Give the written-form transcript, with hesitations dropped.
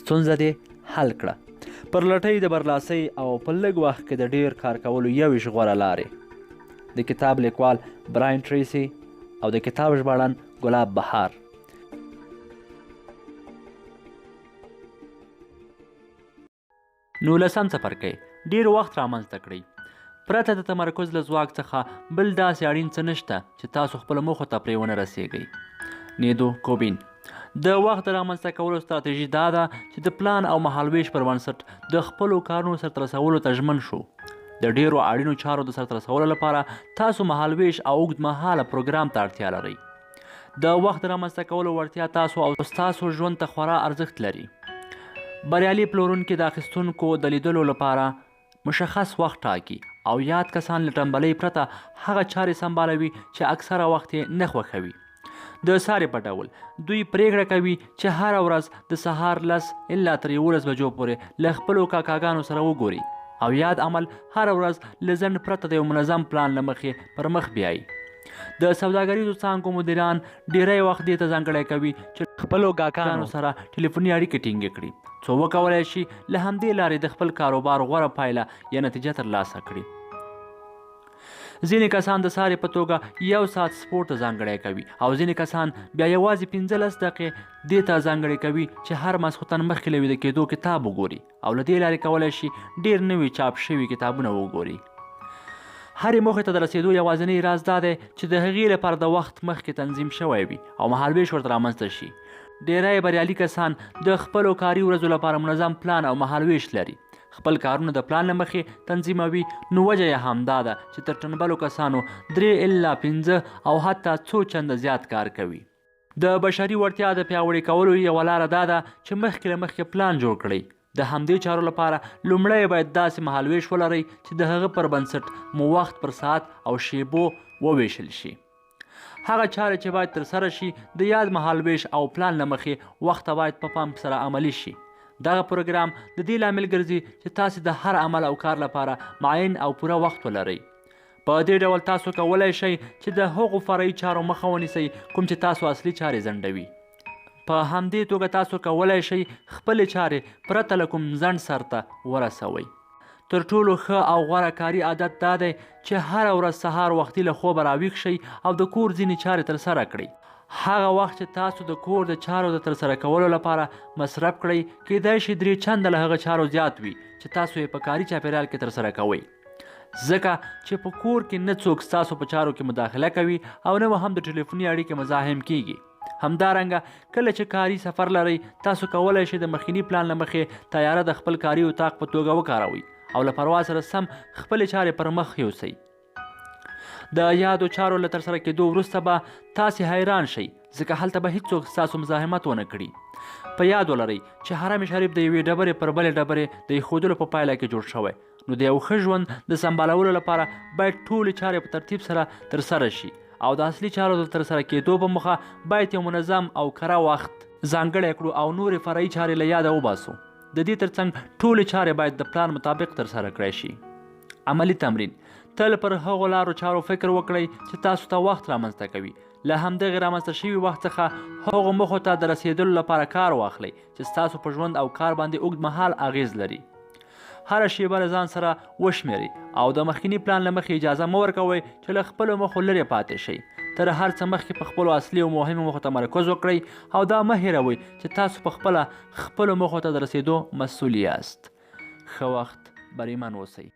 ستونزه دې حل کړه. پر لټۍ د برلاسۍ او په لږ وخت کې د ډیر کار کولو 21 غوره لارې. د کتاب لیکوال براین ټریسي او د کتاب ژباړن ګلاب بهار. نولسم څپرکی ډیر وخت رامنځته کړئ. پرته د تمرکز له ځواک څخه بل داسې اړین څه نشته چې تاسو خپلو موخو ته پرې ونه رسیږئ. نیدو کوبین. د وخت د رامنځته کولو ستراتیژي دا ده چې د پلان او مهالویش پر بنسټ د خپلو کارونو سرته رسولو ته ژمن شو. د ډیرو اړینو چارو د سرته رسولو لپاره تاسو مهالویش او اوږدمهاله پروګرام ته اړتیا لرئ. د وخت د رامنځته کولو وړتیا تاسو او ستاسو ژوند ته خورا ارزښت لري. بریالي پلورونکي د اخیستونکو د لیدلو لپاره مشخص وخت ټاکي او یاد کسان له ټنبلۍ پرته هغه چارې سمبالوي چې اکثره وخت یې نه خوښوي. د سارې په ډول دوی پریکړه کوي چې هره ورځ د سهار 10 الا تر 11 بجو پورې له خپلو کاکاګانو سره وګوري او یاد عمل هره ورځ له ځنډ پرته د یو منظم پلان له مخې پر مخ بیایي. د سوداګریزو څانګو مدیران ډیری وخت دې ته ځانګړی کوي چې خپلو ګاهکانو سره ټلیفوني اړیکې ټینګې کړي څو وکولی شي له همدې لارې د خپل کاروبار غوره پایله یا نتیجه ترلاسه کړي. ځینې کسان د سارې په توګه 1 ساعت سپورت ته ځانګړی کوي او ځینې کسان بیا یوازې 15 دقیقې دې ته ځانګړی کوي چې هر ماسخوتن مخکې له ویده کېدو کتاب وګوري او له دې لارې کولی شي ډېر نوي چاپ شوي کتابونه وګوري. هرې موخې ته د رسېدو یوازینی راز دا دی چې د هغې لپاره د وخت مخکې تنظیم شوی وي او مهالویش ورته رامنځته شي. ډیری بریالي کسان د خپلو کاري ورځو لپاره منظم پلان او مهالویش لري. خپل کارونه د پلان له مخې تنظیموي، نو وجه یې همدا ده چې تر ټنبلو کسانو 3 الا 15 او حتی څو چنده زیات کار کوي. د بشري وړتیا د پیاوړي کولو یوه لاره دا ده چې مخکې له مخکې پلان جوړ کړئ. د همدې چارو لپاره لومړی باید داسې مهالویش ولرئ چې د هغه پر بنسټ مو وخت پر ساعت او شیبو وویشل شي. هغه چارې چې باید ترسره شي د یاد مهالویش او پلان له مخې وخت باید په پام سره عملي شي. دغه پروګرام د دې لامل ګرځي چې تاسې د هر عمل او کار لپاره معین او پوره وخت ولرئ. په دې ډول تاسو کولی شئ چې د هغو فرعي چارو مخه ونیسئ کوم چې تاسو اصلي چارې ځنډوي. په همدې توګه تاسو کولی شئ خپلې چارې پرته له کوم ځنډ سرته ورسوئ. تر ټولو ښه او غوره کاري عادت دا دی چې هره ورځ سهار وختي له خوبه راویښ شئ او د کور ځینې چارې ترسره کړئ. هغه وخت چې تاسو د کور د چارو د ترسره کولو لپاره مصرف کړئ کیدای شي 3 چنده له هغه چارو زیات وي چې تاسو یې په کاري چاپیریال کې ترسره کوئ، ځکه چې په کور کې نه څوک ستاسو په چارو کې مداخله کوي او نه هم د ټلیفوني اړیکې مزاحم کیږي. همدارنګه کله چې کاري سفر لرئ تاسو کولی شئ د مخکیني پلان له مخې تیاره د خپل کاري اتاق په توګه وکاروئ او له پرواز سره سم خپلې چارې پر مخ یوسئ. د یادو چارو له ترسره کېدو وروسته به تاسې حیران شئ ځکه هلته به هیڅوک ستاسو مزاحمت ونه کړي. په یاد ولرئ چې حرم شریف د یوې ډبرې پر بلې ډبرې د ایښودلو په پایله کې جوړ شوی، نو د یو ښه ژوند د سمبالولو لپاره باید ټولې چارې په ترتیب سره ترسره شي او د اصلي چارو د ترسره کېدو په موخه باید یو منظم او کره وخت ځانګړی کړو او نورې فرعي چارې له یاده وباسو. د دې ترڅنګ ټولې چارې باید د پلان مطابق ترسره کړای شي. عملی تمرین: تل پر هغو لارو چارو فکر وکړئ چې تاسو ته وخت رامنځته کوي. له همدغې رامنځته شوي وخت څخه هغو موخو ته د رسېدلو لپاره کار واخلئ چې ستاسو په ژوند او کار باندې اوږدمهال اغیز لري. هره شیبه له ځان سره وشمېرئ او د مخکیني پلان له مخې اجازه مه ورکوئ چې له خپلو موخو لرې پاتې شئ. تر هر څه مخکې په خپلو اصلي او مهمو موخو تمرکز وکړئ او دا مه هیروئ چې تاسو په خپله خپلو موخو ته د رسېدو مسؤل یاست. ښه وخت، بریمن اوسئ.